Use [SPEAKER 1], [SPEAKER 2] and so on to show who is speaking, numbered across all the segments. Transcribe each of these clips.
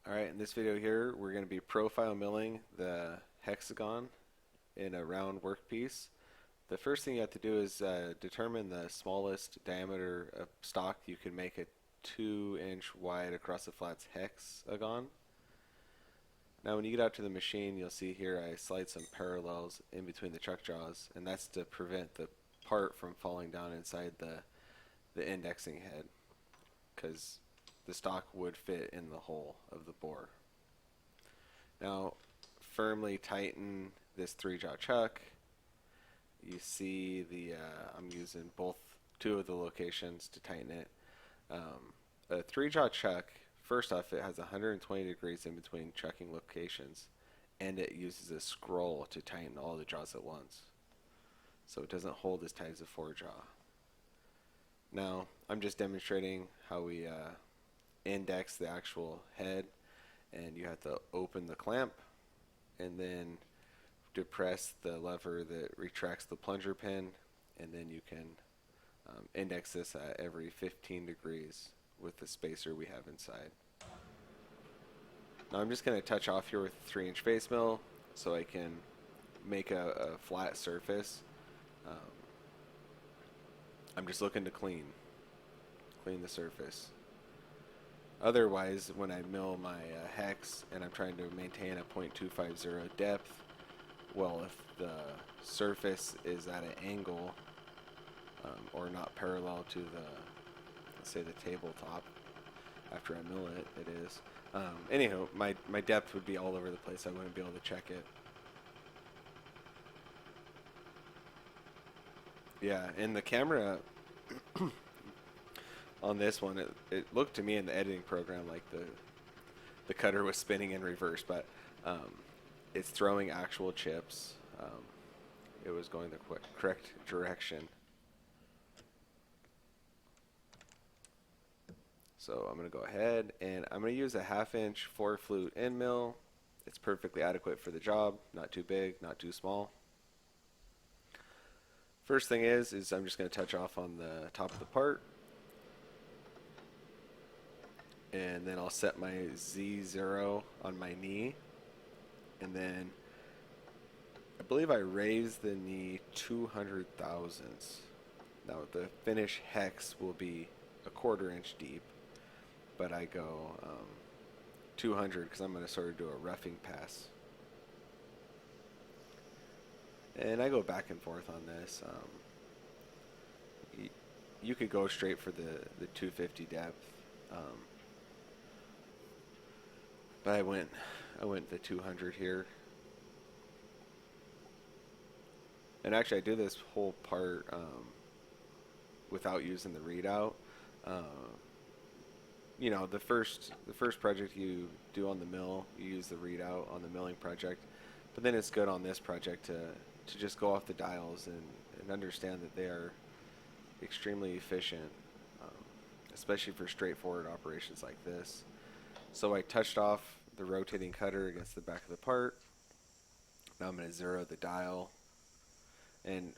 [SPEAKER 1] Alright, in this video here, we're going to be profile milling the hexagon in a round workpiece. The first thing you have to do is determine the smallest diameter of stock you can make a 2-inch wide across the flats hexagon. Now when you get out to the machine, you'll see here I slide some parallels in between the chuck jaws, and that's to prevent the part from falling down inside the indexing head, because the stock would fit in the hole of the bore. Now, firmly tighten this 3-jaw chuck. You see I'm using two of the locations to tighten it. A 3-jaw chuck, first off, it has 120 degrees in between chucking locations, and it uses a scroll to tighten all the jaws at once. So it doesn't hold as tight as a 4-jaw. Now, I'm just demonstrating how we index the actual head, and you have to open the clamp and then depress the lever that retracts the plunger pin, and then you can index this at every 15 degrees with the spacer we have inside. Now I'm just going to touch off here with a 3-inch face mill so I can make a flat surface. I'm just looking to clean the surface. Otherwise, when I mill my hex and I'm trying to maintain a 0.250 depth, well, if the surface is at an angle or not parallel to let's say the tabletop, after I mill it, it is. Anyhow, my depth would be all over the place. I wouldn't be able to check it. Yeah, in the camera on this one, it looked to me in the editing program like the cutter was spinning in reverse, but it's throwing actual chips. It was going the correct direction. So I'm going to go ahead and I'm going to use a 1/2-inch 4-flute end mill. It's perfectly adequate for the job, not too big, not too small. First thing is I'm just going to touch off on the top of the part, and then I'll set my Z0 on my knee, and then I believe I raise the knee 200 thousandths. Now the finish hex will be a 1/4 inch deep, but I go 200 because I'm going to sort of do a roughing pass. And I go back and forth on this. You could go straight for the 250 depth, but I went the 200 here. And actually, I do this whole part without using the readout. You know, the first project you do on the mill, you use the readout on the milling project, but then it's good on this project to just go off the dials and understand that they are extremely efficient, especially for straightforward operations like this. So I touched off the rotating cutter against the back of the part. Now I'm going to 0 the dial, and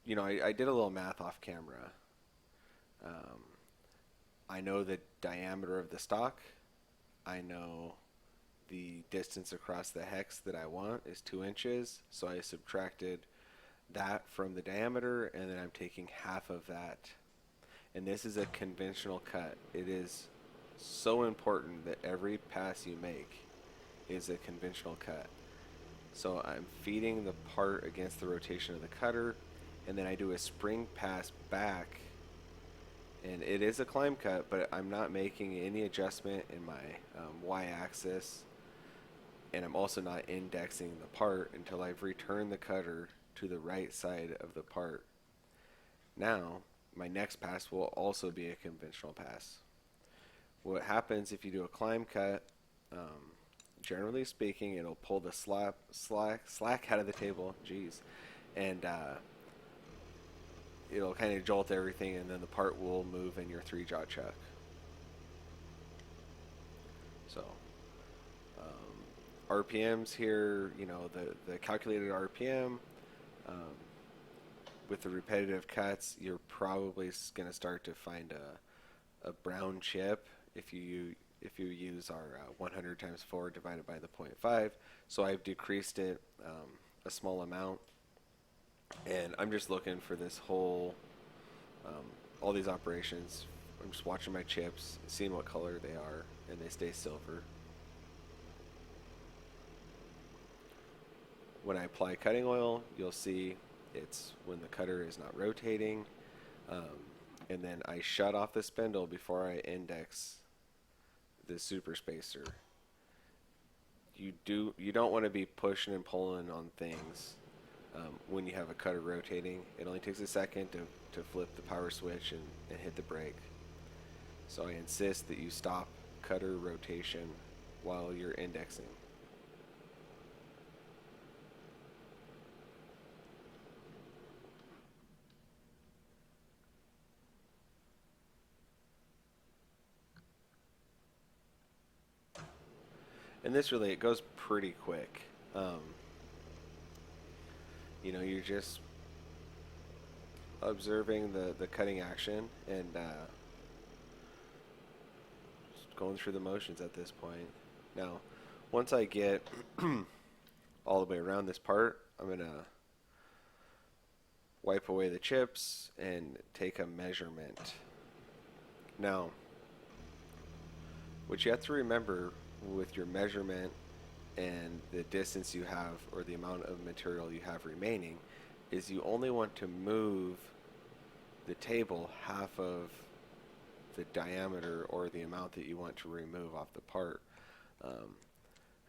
[SPEAKER 1] you know, I did a little math off camera. I know the diameter of the stock. I know the distance across the hex that I want is 2 inches, so I subtracted that from the diameter, and then I'm taking half of that. And this is a conventional cut. It is so important that every pass you make is a conventional cut. So I'm feeding the part against the rotation of the cutter, and then I do a spring pass back, and it is a climb cut, but I'm not making any adjustment in my y-axis, and I'm also not indexing the part until I've returned the cutter to the right side of the part. Now my next pass will also be a conventional pass. What happens if you do a climb cut, generally speaking, it'll pull the slack out of the table, and it'll kind of jolt everything, and then the part will move in your 3-jaw chuck. So RPMs here, you know, the calculated RPM, with the repetitive cuts, you're probably going to start to find a brown chip if you use our 100 times 4 divided by the 0.5. So I've decreased it a small amount, and I'm just looking for this whole um, all these operations. I'm just watching my chips, seeing what color they are, and they stay silver. When I apply cutting oil, you'll see it's when the cutter is not rotating. Um, and then I shut off the spindle before I index the super spacer. You don't want to be pushing and pulling on things when you have a cutter rotating. It only takes a second to flip the power switch and hit the brake. So I insist that you stop cutter rotation while you're indexing. And this really, it goes pretty quick. You're just observing the cutting action and just going through the motions at this point. Now, once I get all the way around this part, I'm going to wipe away the chips and take a measurement. Now, what you have to remember with your measurement and the distance you have or the amount of material you have remaining is you only want to move the table half of the diameter or the amount that you want to remove off the part.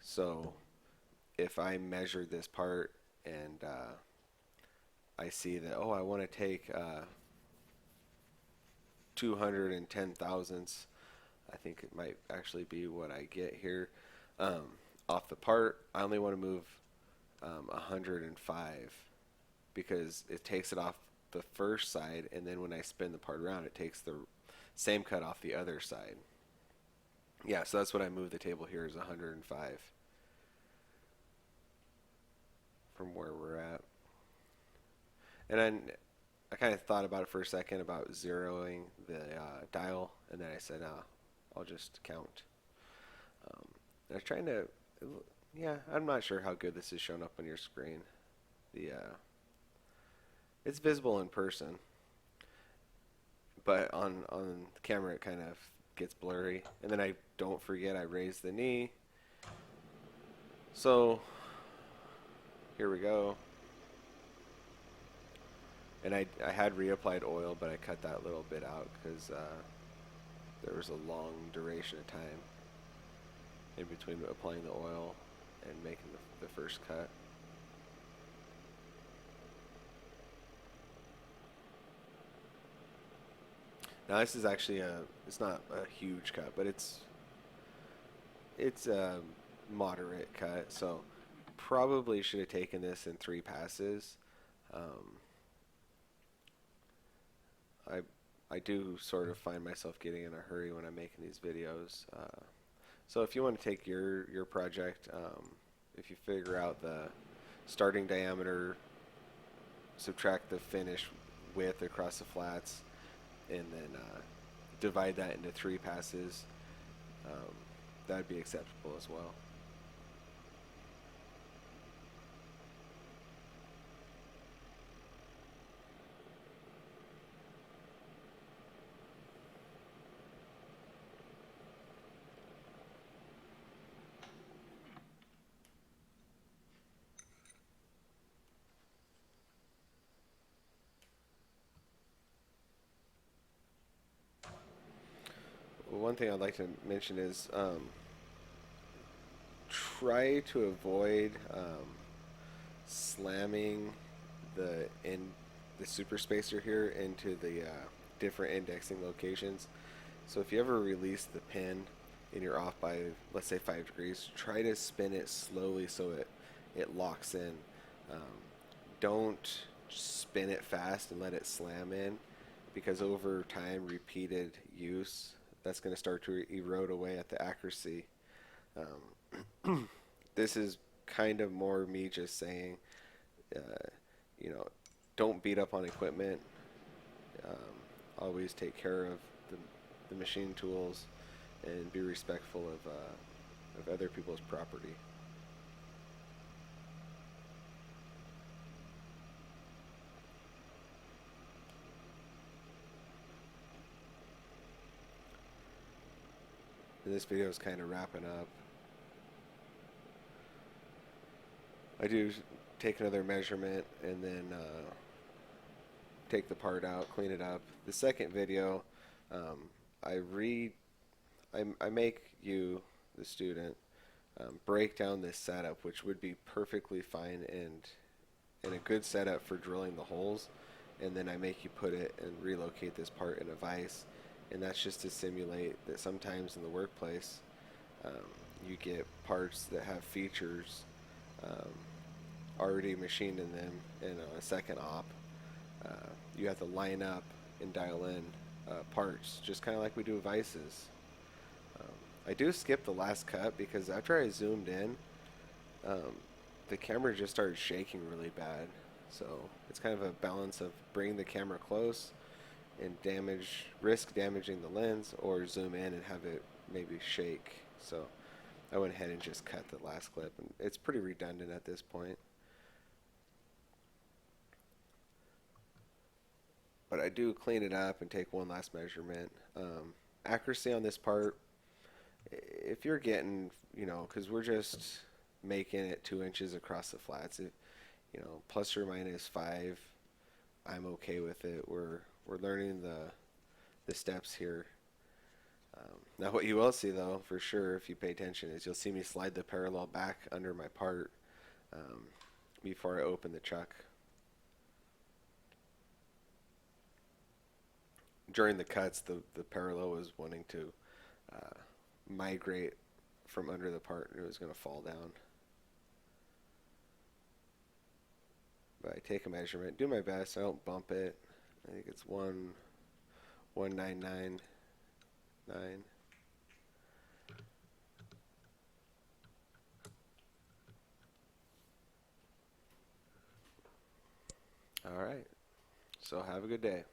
[SPEAKER 1] So if I measure this part and I see that, oh, I want to take 210 thousandths, I think it might actually be what I get here, off the part, I only want to move 105 because it takes it off the first side, and then when I spin the part around, it takes the same cut off the other side. Yeah, so that's what I move the table here is 105 from where we're at. And then I kind of thought about it for a second about zeroing the dial, and then I said, I'll just count. I was trying to, yeah, I'm not sure how good this is shown up on your screen. It's visible in person, but on the camera it kind of gets blurry. And then I don't forget I raise the knee. So here we go. And I had reapplied oil, but I cut that little bit out because there was a long duration of time in between applying the oil and making the first cut. Now this is actually it's not a huge cut, but it's a moderate cut, so probably should have taken this in 3 passes. I do sort of find myself getting in a hurry when I'm making these videos. So if you want to take your project, if you figure out the starting diameter, subtract the finish width across the flats, and then divide that into 3 passes, that would be acceptable as well. One thing I'd like to mention is try to avoid slamming the super spacer here into the different indexing locations. So if you ever release the pin and you're off by, let's say, 5 degrees, try to spin it slowly so it locks in. Don't spin it fast and let it slam in, because over time, repeated use, that's going to start to erode away at the accuracy. This is kind of more me just saying, don't beat up on equipment. Always take care of the machine tools and be respectful of other people's property. And this video is kind of wrapping up. I do take another measurement and then take the part out, clean it up. The second video, um, I read, I make you, the student, break down this setup, which would be perfectly fine and a good setup for drilling the holes. And then I make you put it and relocate this part in a vise. And that's just to simulate that sometimes in the workplace, um, you get parts that have features um, already machined in them in a second op. You have to line up and dial in parts, just kind of like we do vices. Um, I do skip the last cut because after I zoomed in, um, the camera just started shaking really bad. So it's kind of a balance of bringing the camera close and risk damaging the lens, or zoom in and have it maybe shake. So I went ahead and just cut the last clip, and it's pretty redundant at this point. But I do clean it up and take one last measurement. Accuracy on this part, if you're getting, because we're just making it 2 inches across the flats, if, plus or minus 5, I'm okay with it. We're learning the steps here. Now what you will see though, for sure, if you pay attention, is you'll see me slide the parallel back under my part before I open the chuck. During the cuts, the parallel was wanting to migrate from under the part, and it was going to fall down. But I take a measurement, do my best. I don't bump it. I think it's 1.999. All right. So have a good day.